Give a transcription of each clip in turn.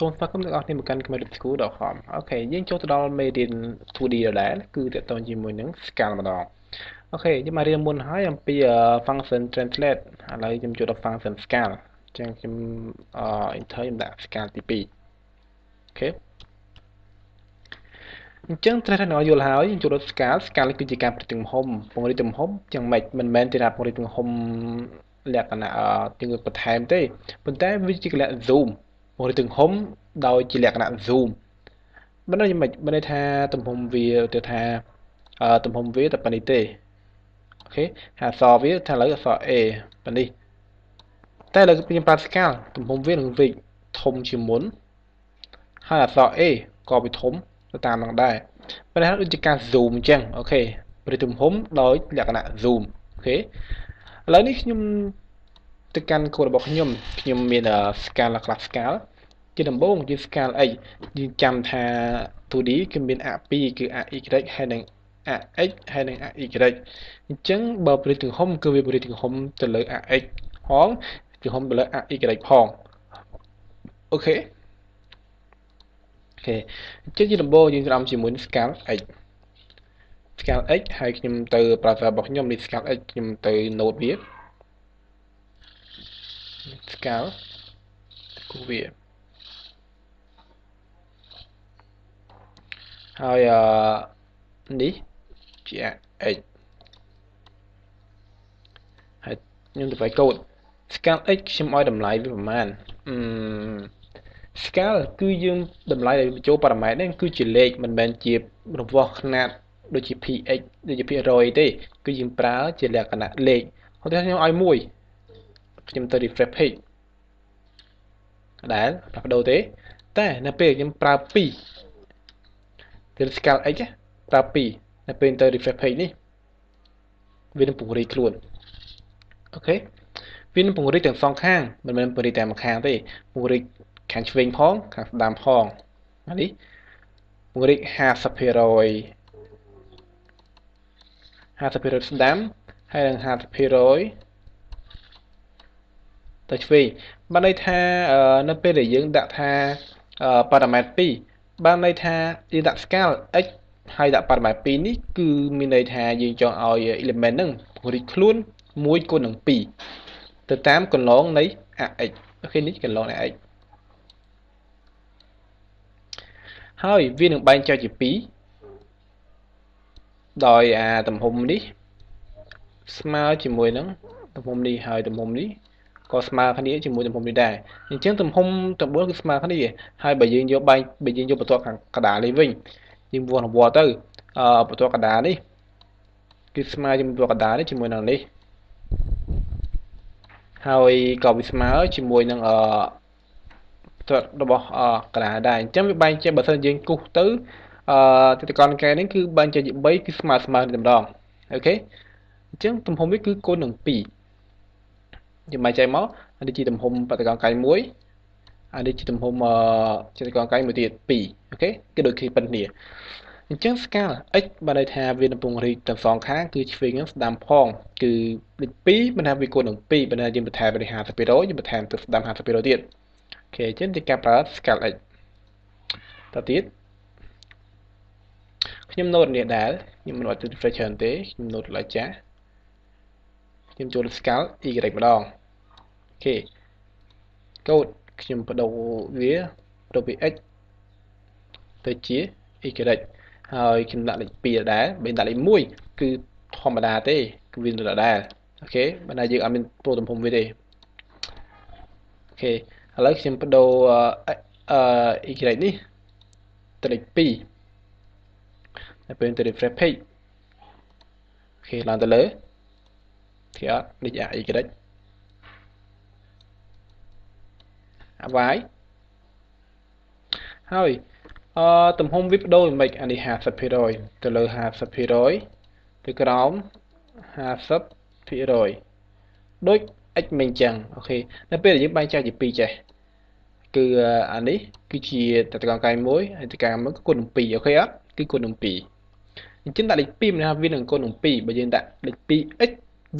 សូមស្វាគមន៍អ្នកនរគ្នាមកកាន់ Camera.School.com អូខេយើងចូលទៅដល់មេរៀន 2D ដដែលគឺទាក់ទងជាមួយនឹង Scale ម្ដងអូខេយើងមករៀនមុនហើយអំពី function translate ឥឡូវខ្ញុំចូលដល់ function scale អញ្ចឹងខ្ញុំenter ខ្ញុំដាក់ scale ទី2អូខេអញ្ចឹងត្រូវតែអ្នកយល់ហើយចូលដល់ scale គឺជាការប្រតិទំហំពង្រីកទំហំយ៉ាងម៉េចមិនមែនទេថាពង្រីកទំហំលក្ខណៈទាំងបន្ថែមទេប៉ុន្តែវាជាលក្ខណៈ zoom ពង្រីកទំហំដោយជាលក្ខណៈ zoom មិនដឹងយ៉ាងម៉េចមិនន័យថាទំហំវាទៅថាទំហំវាតែប៉ុណ្នេះទេអូខេហើយអក្សរវាថាឥឡូវអក្សរ A ប៉ុណ្នេះតែឥឡូវខ្ញុំប្រើ scale ទំហំវានឹងវិញធំជាងមុនហើយអក្សរ A ក៏វាធំទៅតាមនឹងដែរប៉ុន្តែដូចជាការ zoom អញ្ចឹងអូខេពង្រីកទំហំដោយលក្ខណៈ zoom អូខេឥឡូវនេះខ្ញុំទៅកាន់កូដរបស់ខ្ញុំមាន scale class scale ជាដំបូងយើង scale x យើងចាំថា 2D គឺមានអ2គឺ ax ហើយនឹង ax ហើយនឹង ay អញ្ចឹងបើពង្រីកទំហំគឺវាពង្រីកទំហំទៅលើ ax ផងទំហំទៅលើ ay ផងអូខេអញ្ចឹងជាដំបូងយើងច្រឡំជាមួយនឹង scale x scale x ហើយខ្ញុំទៅ browser របស់ខ្ញុំនេះ scale x ខ្ញុំទៅ node វា scale គូវាហើយនេះជា x ហើយខ្ញុំទៅវាយកូដ scale x ខ្ញុំឲ្យតម្លៃវាប្រមាណscale គឺយើងតម្លៃដែលបញ្ចូលប៉ារ៉ាម៉ែត្រនេះគឺជាលេខមិនមែនជារង្វាស់ខ្នាតដូចជា px ដូចជាភាគរយទេគឺយើងប្រើជាលក្ខណៈលេខឧទាហរណ៍ខ្ញុំឲ្យ1ខ្ញុំទៅ refresh page ដែលផ្លាស់ប្ដូរទេតែនៅពេលខ្ញុំប្រើ2ទៅ scale x ប្រើ2នៅពេលទៅ refresh page នេះវានឹងពង្រីកខ្លួនអូខេវានឹងពង្រីកទាំងសងខាងមិនមែនពង្រីកតែមួយខាងទេពង្រីកខាងឆ្វេងផងខាងស្ដាំផងនេះពង្រីក50%ស្ដាំហើយនឹង50%ទៅឆ្វេងបានន័យថានៅពេលដែលយើងដាក់ថាប៉ារ៉ាម៉ែត្រ2បានន័យថាយើងដាក់ scale x ហើយដាក់ប៉ារ៉ាម៉ែត្រ2នេះគឺមានន័យថាយើងចង់ឲ្យ element ហ្នឹងពង្រីកខ្លួន1គុណនឹង2ទៅតាមកន្លងនៃ ax អូខេនេះកន្លងនៃ ax ហើយវានឹងបែងចែកជា2ដោយទំហំនេះស្មើជាមួយនឹងទំហំនេះហើយទំហំនេះក៏ស្មើគ្នាជាមួយទំហំនេះដែរអញ្ចឹងទំហំទាំង4គឺស្មើគ្នាហើយបើយើងយកបន្ទាត់ខាងកណ្ដាលនេះវិញយើងវាស់រង្វាស់ទៅបន្ទាត់កណ្ដាលនេះគឺស្មើជាមួយបន្ទាត់កណ្ដាលនេះជាមួយនឹងនេះហើយក៏វាស្មើជាមួយនឹងបន្ទាត់របស់កណ្ដាលដែរអញ្ចឹងវាបែងចែកបើសិនយើងគូសទៅទិដ្ឋាការកែនេះគឺបែងចែកជា3គឺស្មើតែម្ដងអូខេអញ្ចឹងទំហំវាគឺគុណនឹង2យើងបែងចែកមកអានេះជាទំហំបតិកោណកែ1អានេះជាទំហំចតុកោណកែមួយទៀត2អូខេគឺដូចគ្នាប៉ុណ្ណេះអញ្ចឹង scale x បានន័យថាវានឹងពង្រីកទាំងសងខាងគឺឆ្វេងនិងស្ដាំផងគឺលេខ2បានថាវាគុណនឹង2បានថាយើងបន្ថែមទៅ50%យើងបន្ថែមទៅស្ដាំ50%ទៀតអូខេអញ្ចឹងជាការប្រើ scale x តទៅទៀតខ្ញុំ note នេះដែរខ្ញុំមិនអត់ទៅ refresh ច្រើនទេខ្ញុំ note ឡើងចាស់ខ្ញុំចូល scale y ម្ដងអូខេកូដខ្ញុំបដូរវាពី x ទៅជា y ហើយខ្ញុំដាក់លេខ2ដែរបើដាក់លេខ1គឺធម្មតាទេគឺវាដដែលអូខេបើណាយើងអត់មានពោលទំហំវាទេអូខេឥឡូវខ្ញុំបដូរy នេះទៅលេខ2តែពេលទៅ refresh page អូខេឡើងទៅលើthìលេខ y y ហើយទំហំវាបដូរមិនអានេះ50%ទៅលើ50%ទៅក្រោម50%ដូច x មិនអញ្ចឹងអូខេនៅពេលដែលយើងបែងចែកជា2ចេះគឺអានេះគឺជាតតកកែ1ហើយតកកែ1គឺគុណនឹង2អូខេអត់គឺគុណនឹង2អញ្ចឹងដាក់លេខ2មានថាវានឹងគុណនឹង2បើយើងដាក់លេខ 2x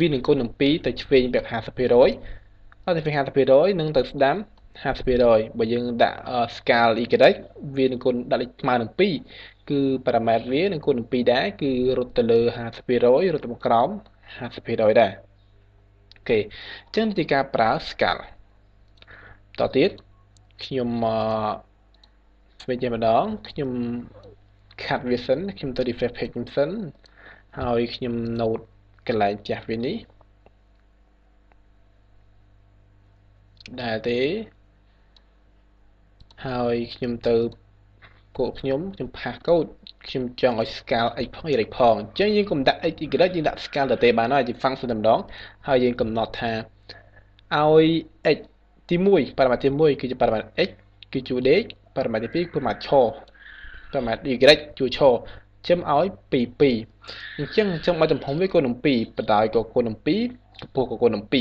វានឹងគុណនឹង2ទៅឆ្វេងបែប50%ហើយទៅ50%នឹងទៅស្ដាំ 50% បើយើងដាក់ scale y វានឹងគុណដាក់លេខស្មើនឹង2គឺ parameter វានឹងគុណនឹង2ដែរគឺរត់ទៅលើ 50% រត់ទៅមកក្រោម 50% ដែរអូខេអញ្ចឹងទីការប្រើ scale តទៀតខ្ញុំស្វែងយល់ម្ដងខ្ញុំ cut វាសិនខ្ញុំទៅ refresh page ខ្ញុំសិនហើយខ្ញុំ note កន្លែងចាស់វានេះដែរទេហើយខ្ញុំទៅកូដខ្ញុំផាសកូដខ្ញុំចង់ឲ្យ scale x ផង y ផងអញ្ចឹងយើងកុំដាក់ x y យើងដាក់ scale ទៅទេបានហើយជា function តែម្ដងហើយយើងកំណត់ថាឲ្យ x ទី1 parameter ទី1គឺជា parameter x គឺជួរដេក parameter ទី2 parameter ឈរ parameter y ជួរឈរចាំឲ្យ2អញ្ចឹងចង់ឲ្យទំហំវាគុណនឹង2បដ ாய் ក៏គុណនឹង2កម្ពស់ក៏គុណនឹង2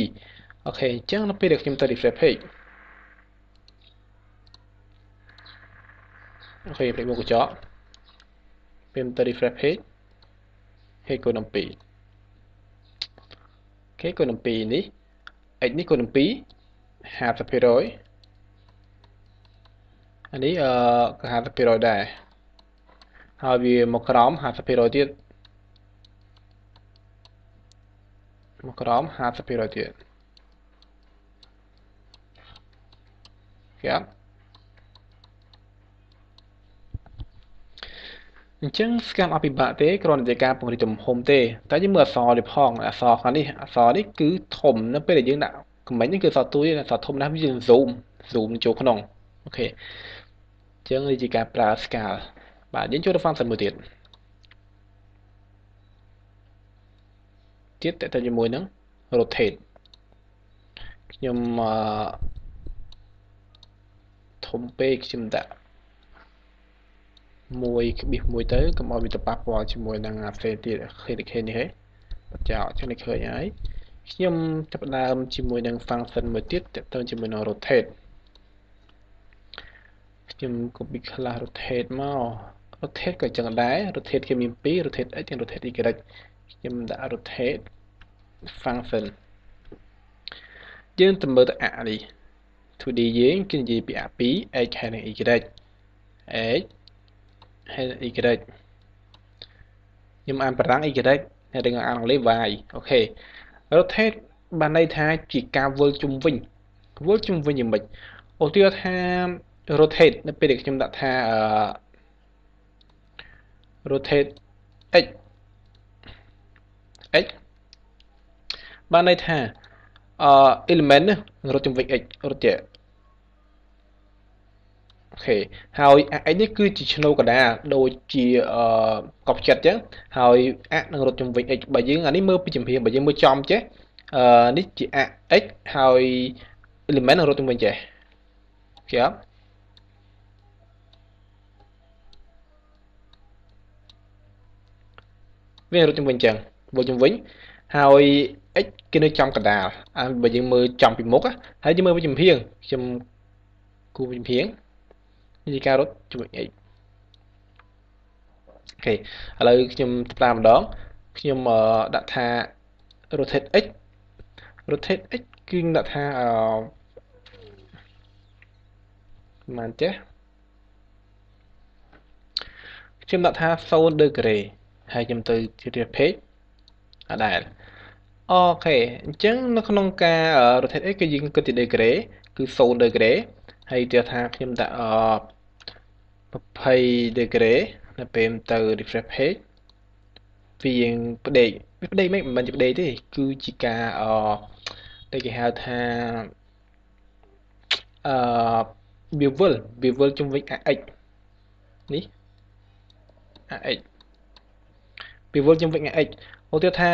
អូខេអញ្ចឹងនៅពេលដែលខ្ញុំទៅ refresh page អូខេភ្លេចមកកញ្ចក់ពេលទៅ refresh page ហើយគុណនឹង2អូខេគុណនឹង2នេះ x នេះគុណនឹង2 50% អានេះក៏ 50% ដែរហើយវាមកក្រោម 50% ទៀតមកក្រោម 50% ទៀតครับអញ្ចឹង scan អត់ពិបាកទេគ្រាន់តែការពង្រីកទំហំទេតែយើងមើលអក្សរនេះផងអក្សរខាងនេះអក្សរនេះគឺធំនៅពេលដែលយើងដាក់ comment នេះគឺអក្សរទួយអក្សរធំណាស់វាយើង zoom ចូលក្នុងអូខេអញ្ចឹងនេះជាការប្រើ scale បាទយើងចូលទៅ function មួយទៀតតើតើជាមួយនឹង rotate ខ្ញុំធំពេកខ្ញុំដាក់1.1ទៅកុំឲ្យវាទៅប៉ះពាល់ជាមួយនឹងផ្សេងទៀតឃើញនេះហ៎បច្ចោអញ្ចឹងនេះឃើញហើយខ្ញុំចាប់ផ្ដើមជាមួយនឹង function មួយទៀតតទៅជាមួយនឹង rotate ខ្ញុំ copy ខ្លះ rotate មក rotate ក៏អញ្ចឹងដែរ rotate គេមាន2 rotate x និង rotate y ខ្ញុំដាក់ rotate function យើងទៅមើលទៅអានេះ 2D យើងគឺនិយាយពីអា2 x ហើយនិង y x ហើយ y ខ្ញុំអានបារាំង y ហើយនឹងអានអង់គ្លេស y អូខេ rotate បានន័យថាជាការវិលជុំវិញយ៉ាងម៉េចឧទាហរណ៍ថា rotate នៅពេលដែលខ្ញុំដាក់ថា rotate x បានន័យថាelement នេះរត់ជុំវិញ x រត់ទៀតអូខេហើយអា x នេះគឺជាឆ្នូរកណ្ដាលដូចជាកប់ចិត្តអញ្ចឹងហើយអានឹងរត់ជុំវិញ x បើយើងអានេះមើលពីចម្រៀងបើយើងមើលចំចេះនេះជាអា x ហើយ element នឹងរត់ជុំវិញចេះអូខេវារត់ជុំវិញអញ្ចឹងវិលជុំវិញហើយ x គេនៅចំកណ្ដាលបើយើងមើលចំពីមុខហើយយើងមើលពីចម្រៀងខ្ញុំគូចម្រៀងនេះជាការរត់ជាមួយ x អូខេឥឡូវខ្ញុំតាមម្ដងខ្ញុំដាក់ថា rotate x គឺដាក់ថាប៉ុន្មានចេះខ្ញុំដាក់ថា0 degree ហើយខ្ញុំទៅ refresh page អត់ដែរអូខេអញ្ចឹងនៅក្នុងការ rotate x គឺយើងគិតជា degree គឺ0 degree ហើយទៀតថាខ្ញុំដាក់20 degree នៅពេលទៅ refresh page វាយើងផ្ដេកមិនមែនជាផ្ដេកទេគឺជាការដែលគេហៅថាវាវិលជុំវិញ ax នេះ ax វាវិលជុំវិញ ax ឧទាហរណ៍ថា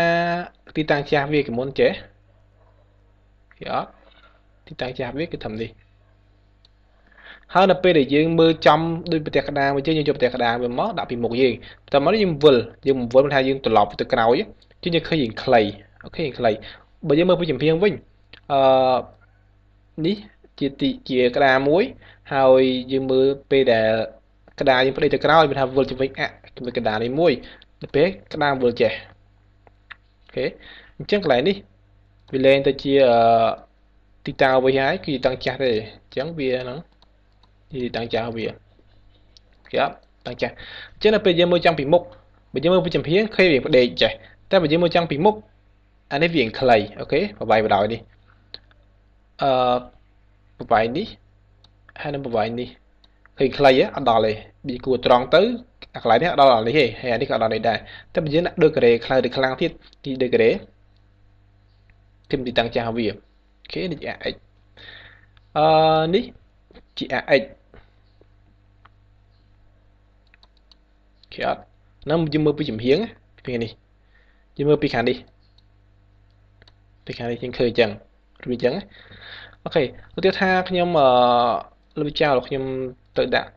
ទីតាំងចាស់វាគឺមុនចេះគេអត់ទីតាំងចាស់វាគឺធំនេះហើយនៅពេលដែលយើងមើលចំដូចប្រទេសក្តារវិញយើងយកប្រទេសក្តារវាមកដាក់ពីមុខយើងតែមកយើងវិលថាយើងត្រឡប់ទៅក្រោយយើងឃើញយើងខ្លីអូខេខ្លីបើយើងមើលពីចម្រៀងវិញនេះជាក្តារមួយហើយយើងមើលពេលដែលក្តារយើងប្តេជ្ញាទៅក្រោយវាថាវិលជុំវិញជាមួយក្តារនេះមួយទៅពេលក្តារវិលចេះអូខេអញ្ចឹងកន្លែងនេះវាលែងទៅជា ទីតាំងអ្វីហើយគឺទីតាំងចាស់ទេអញ្ចឹងវាហ្នឹងទីតាំងចាស់វាគេអត់តាំងចាស់អញ្ចឹងដល់ពេលយើងមើលចង់ពីមុខបើយើងមើលពីចំហៀងឃើញវាផ្ដេកចេះតែបើយើងមើលចង់ពីមុខអានេះវាខ្លីអូខេបបាយបដោយនេះអឺបបាយនេះហើយនឹងបបាយនេះឃើញខ្លីអត់ដល់ទេវាគួរត្រង់ទៅអាកន្លែងនេះអត់ដល់នេះទេហើយអានេះក៏ដល់នេះដែរតែបើយើងដាក់ដូចការ៉េខ្លៅទៅខ្លាំងទៀតទីដូចការ៉េទីទីតាំងចាស់វាអូខេនេះជា AX នេះជា AX គេអត់ហ្នឹងយើងមើលពីចំហៀងពីនេះយើងមើលពីខាងនេះយើងឃើញអញ្ចឹងឬអញ្ចឹងអូខេឧទាហរណ៍ថាខ្ញុំលើចោលខ្ញុំទៅដាក់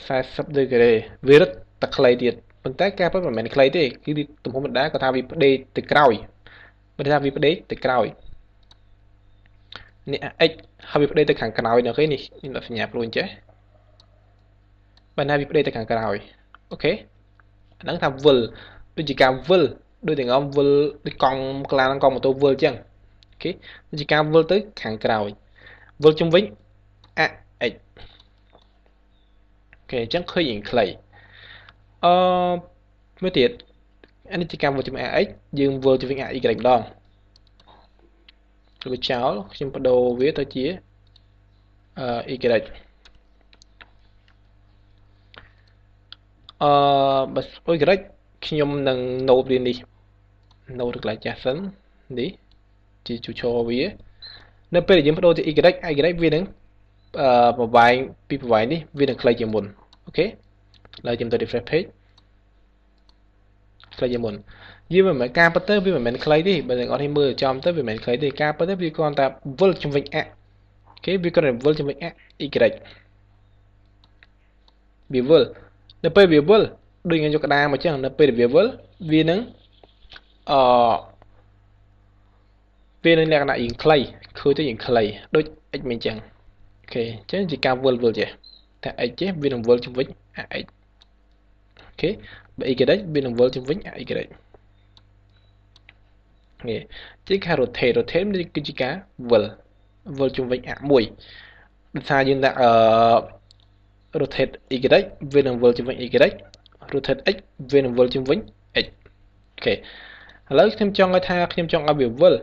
40ដឺក្រេវារឹតតែខ្លីទៀតប៉ុន្តែការពិតមិនមែនខ្លីទេគឺទំហំមិនដែរគាត់ថាវាផ្ដេកទៅក្រោយបើថាវាផ្ដេកទៅក្រោយនេះ x ហើយវាផ្ដេកទៅខាងក្រោយអូខេនេះខ្ញុំដាក់សញ្ញាព្រួយចេះបើណាវាផ្ដេកទៅខាងក្រោយអូខេអាហ្នឹងថាវិលដូចជាការវិលដូចទាំងអមវិលដូចកង់ក្លាកង់ម៉ូតូវិលអញ្ចឹងអូខេដូចជាការវិលទៅខាងក្រោយវិលជុំវិញ ax អូខេអញ្ចឹងឃើញយ៉ាងខ្លីមួយទៀតអានេះជាការវិលជុំ ax យើងវិលជុំវិញ ay ម្ដងឬចោលខ្ញុំបដូរវាទៅជា y បើអូយក្រេចខ្ញុំនឹង note វានេះ note កន្លែងចាស់សិននេះជាជួឈរវានៅពេលដែលយើងបដូរជា y វានឹងប្រវែងពីប្រវែងនេះវានឹងខ្លីជាងមុនអូខេឡើយខ្ញុំទៅ refresh page ខ្លីជាងមុនយើងមិនមែនការពិតទៅវាមិនមែនខ្លីទេបើអ្នកនរនេះមើលចំទៅវាមិនមែនខ្លីទេការពិតទៅវាគ្រាន់តែវិលជំវិញ a អូខេវាគ្រាន់តែវិលជំវិញ a y វាវិលនៅពេលវាវិលដូចខ្ញុំយកក្តារមកចឹងនៅពេលវាវិលវានឹងវានឹងលក្ខណៈយ៉ាងខ្លីឃើញទៅយ៉ាងខ្លីដូច x មិនចឹងអូខេអញ្ចឹងជាការវិលចេះតែ x ចេះវានឹងវិលជំវិញ ax អូខេបើ y វានឹងវិលជំវិញ ay នេះជាការ rotate នេះគឺជាការវិលជំវិញ a មួយដូចថាយើងដាក់rotate y វានឹងវិលជំវិញ y rotate x វានឹងវិលជំវិញ x អូខេឥឡូវខ្ញុំចង់ឲ្យវាវិល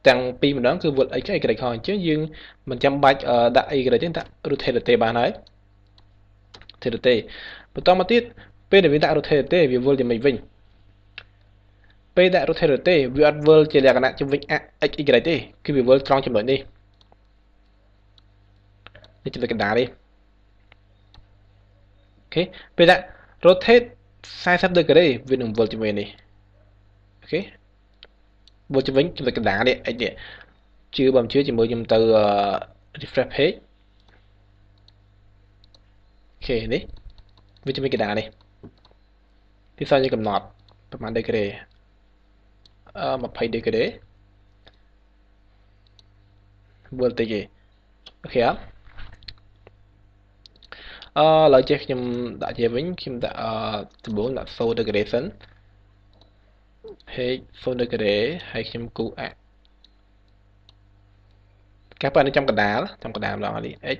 ទាំងពីរម្ដងគឺវិល x y ខអញ្ចឹងយើងមិនចាំបាច់ដាក់ y ទេដាក់ rotate បានហើយ rotate បន្តមកទៀតពេលដែលវាដាក់ rotate វាវិលយ៉ាងម៉េចវិញពេលដាក់ rotate វាអត់វិលជាលក្ខណៈជំវិញ x y ទេគឺវាវិលត្រង់ចំណុចនេះចំណុចកណ្ដាលនេះអូខេពេលដាក់ rotate 40ដឺក្រេវានឹងវិលជាមួយនេះអូខេវិលជាមួយចំណុចកណ្ដាលនេះ x នេះជឿបើមិនជឿជាមួយខ្ញុំទៅ refresh page អូខេនេះវាជាមួយកណ្ដាលនេះទីសោះយើងកំណត់ប្រហែលដឺក្រេ20ដឺក្រេវិលតិចទេអូខេអត់ឥឡូវចេះខ្ញុំដាក់ជាវិញខ្ញុំដាក់ដំបូងដាក់0ដឺក្រេសិន page 0ដឺក្រេហើយខ្ញុំគូអាការប៉ានេះចំកណ្ដាលម្ដងនេះ x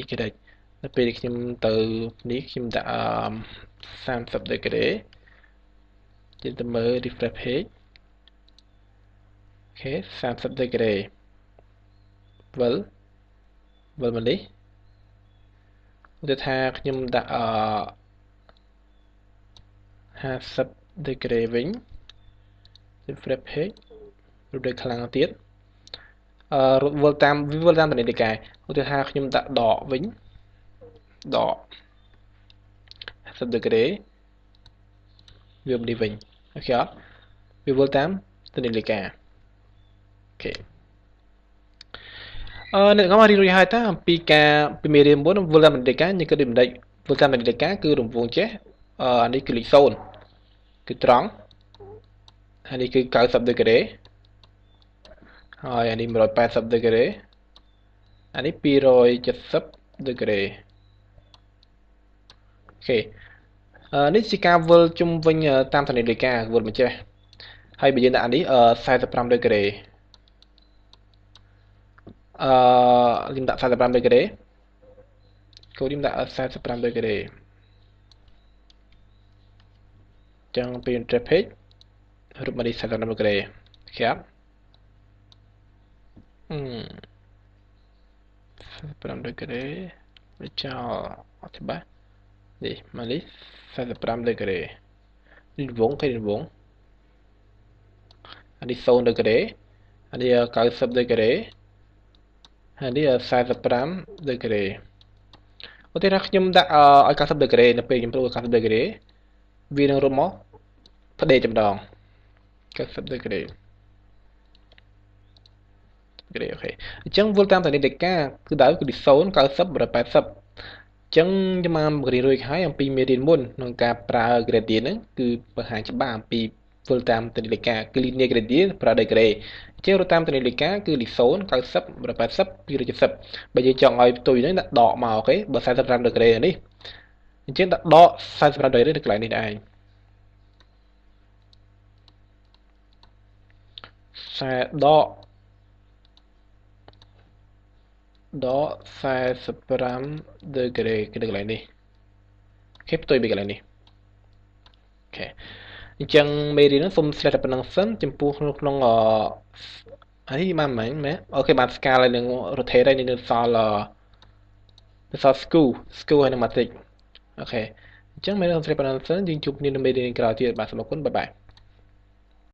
y ដល់ពេលខ្ញុំទៅនេះខ្ញុំដាក់30ដឺក្រេយើងទៅមើល refresh page អូខេ30ដឺក្រេវិលមកនេះឧទាហរណ៍ថាខ្ញុំដាក់50ដឺក្រេវិញ refresh page រូបដូចខ្លាំងទៀតវិលតាមតនីតិកាយឧទាហរណ៍ខ្ញុំដាក់ដកវិញដក50ដឺក្រេវានេះវិញអូខេអត់វាវិលតាមតនីតិកាអូខេអ្នកមករៀនរួចហើយតើអំពីការពីមេរៀនមុនវិលតាមតនីតិកាយើងគិតដូចមិនដេចវិលតាមតនីតិកាគឺរង្វង់ចេះអានេះគឺលេខ0គឺត្រង់ហើយនេះគឺ90ដឺក្រេហើយអានេះ180ដឺក្រេអានេះ270ដឺក្រេអូខេនេះជាការវិលជុំវិញតាមតនីតិកាវិលមកចេះ ហើយបើយើងដាក់អានេះ45 degree យើងដាក់45 degree គោលយើងដាក់45 degree ចឹងពី interest page រូបមកនេះ45 degree ครับ45 degree វាចោលអត់ច្បាស់នេះមកនេះ45 degree នេះវងគេវងអានេះ0 degree អានេះ90 degree ហើយនេះ45 degree ឧទាហរណ៍ខ្ញុំដាក់ឲ្យ90 degree នៅពេលខ្ញុំប្រូ90 degree វានឹងរត់មកផ្ដេកចម្ដង90 degree អូខេអញ្ចឹងវល់តាមតនីតិការគឺដៅគឺ0 90 180អញ្ចឹងខ្ញុំបានបង្រៀនរួចហើយអំពីមេរៀនមុនក្នុងការប្រើ gradient ហ្នឹងគឺបង្ហាញច្បាស់អំពីវល់តាមតនីតិការគឺ linear gradient ប្រើ degree អញ្ចឹងរត់តាមតនីតិការគឺ0 90 180 270បើយើងចង់ឲ្យផ្ទុយហ្នឹងដាក់ដកមកអូខេបើ45 degree នេះអញ្ចឹងដាក់ដក45 degree នៅកន្លែងនេះឯងខ្សែដក45 degree គឺនៅកន្លែងនេះអូខេផ្ទុយពីកន្លែងនេះអូខេអញ្ចឹងមេរៀនហ្នឹងសូមឆ្លៀតតែប៉ុណ្្នឹងសិនចំពោះក្នុងហើយបានមិនមែនអូខេបាន scale ហើយនឹង rotate ហើយនឹងសល់ screw ហើយនឹង matrix អូខេអញ្ចឹងមេរៀនសូមឆ្លៀតប៉ុណ្្នឹងសិនយើងជួបគ្នានៅមេរៀនក្រោយទៀតបាទសូមអរគុណបាយបាយ